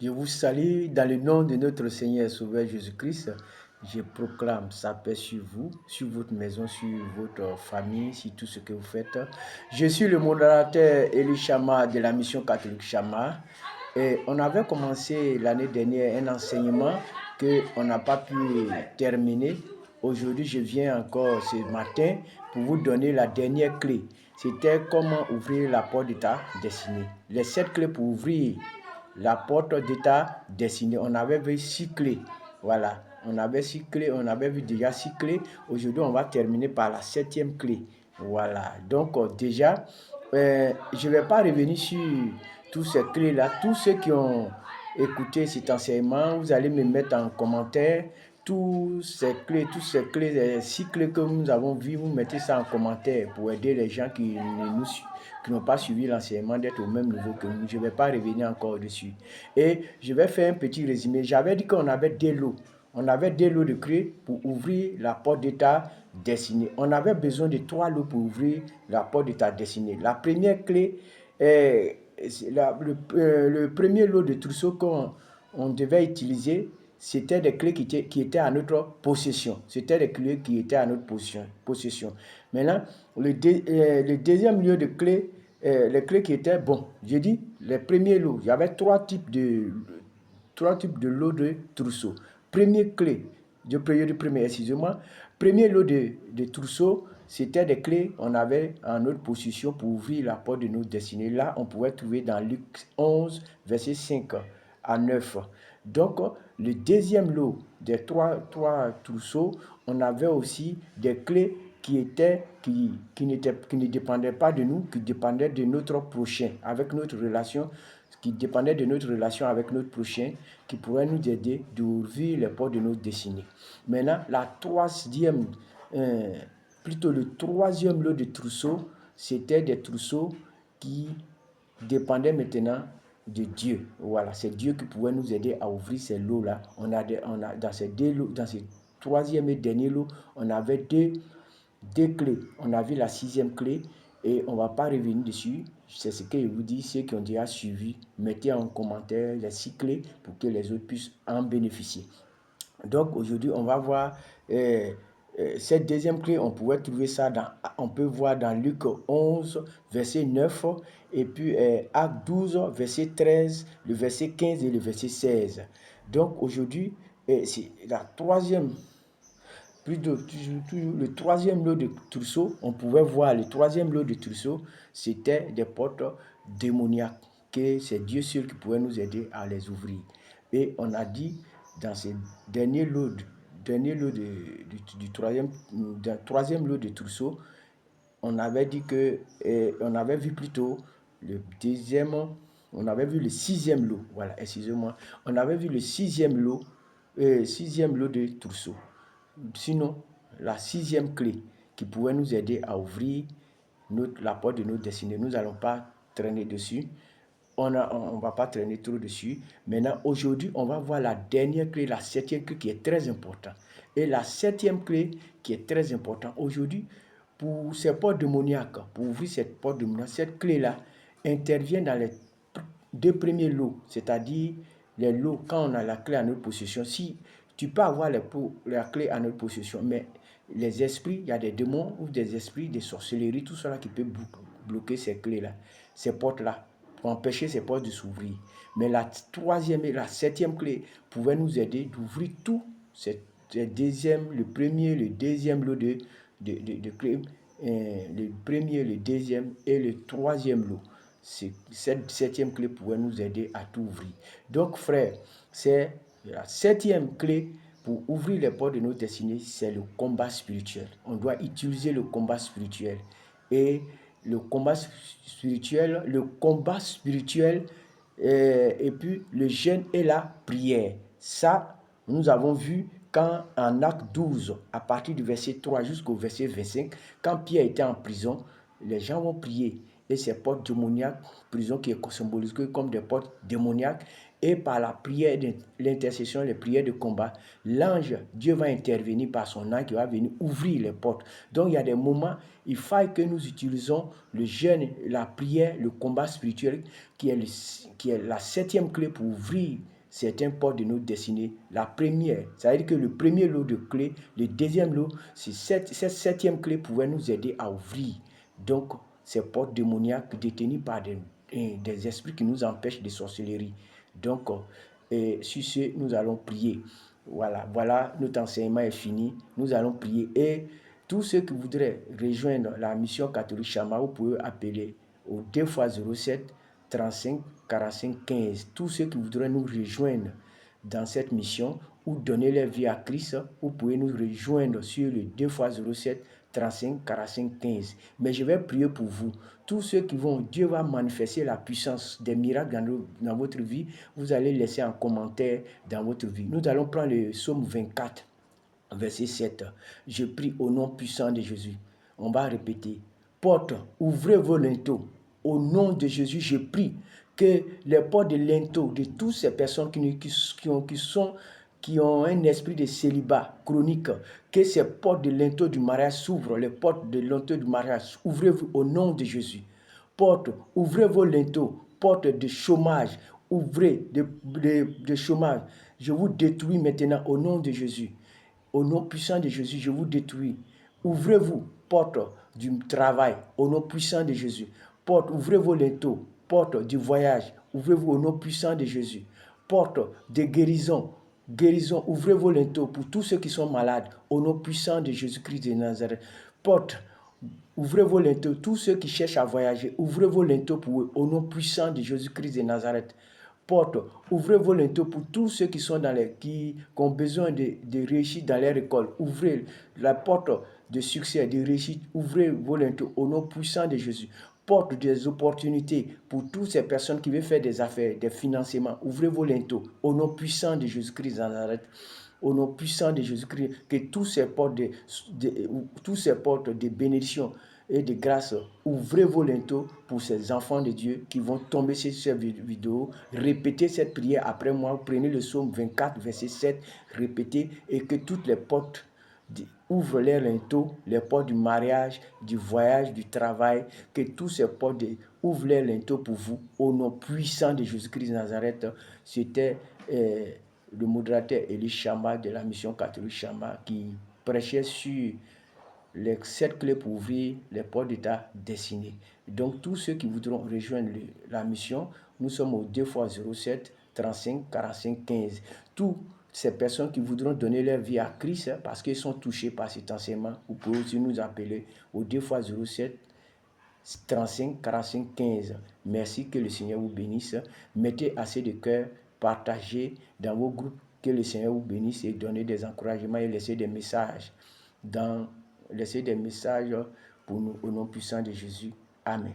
Je vous salue dans le nom de notre Seigneur et Sauveur Jésus-Christ. Je proclame sa paix sur vous, sur votre maison, sur votre famille, sur tout ce que vous faites. Je suis le modérateur Elie Chama de la mission catholique Chama. Et on avait commencé l'année dernière un enseignement qu'on n'a pas pu terminer. Aujourd'hui, je viens encore ce matin pour vous donner la dernière clé. C'était comment ouvrir la porte de ta destinée. Les 7 clés pour ouvrir la porte de ta destinée. On avait vu 6 clés. Voilà. On avait vu déjà 6 clés. Aujourd'hui, on va terminer par la 7e clé. Voilà. Donc, déjà, je ne vais pas revenir sur tous ces clés-là. Tous ceux qui ont écouté cet enseignement, vous allez me mettre en commentaire tous ces clés, 6 clés que nous avons vues, vous mettez ça en commentaire pour aider les gens qui n'ont pas suivi l'enseignement d'être au même niveau que nous. Je ne vais pas revenir encore dessus. Et je vais faire un petit résumé. J'avais dit qu'on avait des lots. On avait des lots de clés pour ouvrir la porte de ta destinée. On avait besoin de 3 lots pour ouvrir la porte de ta destinée. La première clé est le premier lot de trousseau qu'on devait utiliser, c'était des clés qui étaient à notre possession. C'était des clés qui étaient à notre possession. Maintenant, le deuxième lot de clés, les clés qui étaient, bon, j'ai dit, les premiers lots, il y avait trois types de lots de trousseau. Première clé, excusez-moi, premier lot de trousseau, c'était des clés qu'on avait en notre possession pour ouvrir la porte de notre destinée. Là, on pouvait trouver dans Luc 11, verset 5 à 9. Donc, le deuxième lot des trois trousseaux, on avait aussi des clés qui ne dépendaient pas de nous, qui dépendaient de notre prochain, avec notre relation, qui dépendait de notre relation avec notre prochain, qui pourrait nous aider d'ouvrir les portes de notre destinée. Maintenant, le troisième lot de trousseaux, c'était des trousseaux qui dépendaient maintenant de Dieu. Voilà, c'est Dieu qui pouvait nous aider à ouvrir ces lots-là. Dans ces troisième et dernier lot, on avait deux clés. On a vu la 6e clé et on ne va pas revenir dessus. C'est ce que je vous dis, ceux qui ont déjà suivi, mettez en commentaire les 6 clés pour que les autres puissent en bénéficier. Donc aujourd'hui, on va voir cette deuxième clé, on peut voir dans Luc 11, verset 9, et puis Acte 12, verset 13, le verset 15 et le verset 16. Donc aujourd'hui, c'est la troisième le troisième lot de trousseau, on pouvait voir le troisième lot de trousseau, c'était des portes démoniaques, que c'est Dieu seul qui pouvait nous aider à les ouvrir. Et on a dit dans ce dernier lot, du troisième lot de trousseau, on avait dit que, on avait vu plutôt le deuxième, on avait vu le 6e lot, voilà, excusez-moi, on avait vu le 6e lot de trousseau. Sinon, la 6e clé qui pouvait nous aider à ouvrir la porte de notre destinée, nous n'allons pas traîner dessus. On ne va pas traîner trop dessus. Maintenant, aujourd'hui, on va voir la dernière clé, la 7e clé qui est très importante. Et la 7e clé qui est très importante aujourd'hui, pour ces portes démoniaques, pour ouvrir cette porte démoniaque, cette clé-là intervient dans les 2 premiers lots, c'est-à-dire les lots quand on a la clé à notre possession. Si tu peux avoir la clé à notre possession, mais les esprits, il y a des démons ou des esprits, des sorcelleries, tout cela qui peut bloquer ces clés-là, ces portes-là, pour empêcher ces portes de s'ouvrir. Mais la 3e et la 7e clé pouvaient nous aider d'ouvrir tout le premier, le deuxième lot de clés, le premier, le deuxième et le 3e lot. Cette 7e clé pouvait nous aider à tout ouvrir. Donc, frère, c'est la 7e clé pour ouvrir les portes de notre destinée, c'est le combat spirituel. On doit utiliser le combat spirituel. Et le combat spirituel, et puis le jeûne et la prière. Ça, nous avons vu quand en Acte 12, à partir du verset 3 jusqu'au verset 25, quand Pierre était en prison, les gens vont prier. Et ces portes démoniaques, prison qui est symbolisée comme des portes démoniaques, Et par la prière, l'intercession, les prières de combat, l'ange, Dieu va intervenir par son ange qui va venir ouvrir les portes. Donc il y a des moments, il faut que nous utilisons le jeûne, la prière, le combat spirituel qui est la 7e clé pour ouvrir certains portes de notre destinée. La première, ça veut dire que le premier lot de clés, le deuxième lot, c'est cette 7e clé pouvait nous aider à ouvrir donc ces portes démoniaques détenues par des esprits qui nous empêchent de sorcellerie. Donc, sur ce, nous allons prier. Voilà, notre enseignement est fini. Nous allons prier. Et tous ceux qui voudraient rejoindre la mission catholique Chama, vous pouvez appeler au 2x07 35 45 15. Tous ceux qui voudraient nous rejoindre dans cette mission ou donner leur vie à Christ, vous pouvez nous rejoindre sur le 2x07 35 45 15. Mais je vais prier pour vous. Tous ceux qui vont, Dieu va manifester la puissance des miracles dans votre vie. Vous allez laisser un commentaire dans votre vie. Nous allons prendre le psaume 24, verset 7. Je prie au nom puissant de Jésus. On va répéter. Porte, ouvrez vos linteaux. Au nom de Jésus, je prie que les portes de linteaux de toutes ces personnes qui ont un esprit de célibat chronique, que ces portes de linteaux du mariage s'ouvrent, les portes de linteaux du mariage, ouvrez-vous au nom de Jésus. Porte, ouvrez vos linteaux, porte de chômage, ouvrez de chômage. Je vous détruis maintenant au nom de Jésus. Au nom puissant de Jésus, je vous détruis. Ouvrez-vous, porte du travail, au nom puissant de Jésus. Porte, ouvrez vos linteaux, porte du voyage, ouvrez-vous au nom puissant de Jésus. Porte de guérison, ouvrez vos linteaux pour tous ceux qui sont malades, au nom puissant de Jésus-Christ de Nazareth. Porte, ouvrez vos linteaux, tous ceux qui cherchent à voyager, ouvrez vos linteaux pour eux, au nom puissant de Jésus-Christ de Nazareth. Porte, ouvrez vos linteaux pour tous ceux qui ont besoin de réussir dans leur école. Ouvrez la porte de succès, de réussite. Ouvrez vos linteaux au nom puissant de Jésus. Porte des opportunités pour toutes ces personnes qui veulent faire des affaires, des financements. Ouvrez vos linteaux au nom puissant de Jésus-Christ de Nazareth. Au nom puissant de Jésus-Christ, que tous ces portes de bénédiction et de grâce, ouvrez vos linteaux pour ces enfants de Dieu qui vont tomber sur cette vidéo. Répétez cette prière après moi. Prenez le psaume 24, verset 7. Répétez et que toutes les portes ouvrent les linteaux, les portes du mariage, du voyage, du travail, que tous ces portes ouvrent les linteaux pour vous. Au nom puissant de Jésus-Christ de Nazareth, c'était le modérateur Elie Chama de la mission catholique Chama qui prêchait sur les 7 clés pour ouvrir les portes de ta destinée. Donc, tous ceux qui voudront rejoindre la mission, nous sommes au 2x07 35 45 15. Toutes ces personnes qui voudront donner leur vie à Christ parce qu'ils sont touchés par cet enseignement, vous pouvez aussi nous appeler au 2x07 35 45 15. Merci, que le Seigneur vous bénisse. Mettez assez de cœur, partagez dans vos groupes, que le Seigneur vous bénisse et donnez des encouragements et laissez des messages pour nous au nom puissant de Jésus. Amen.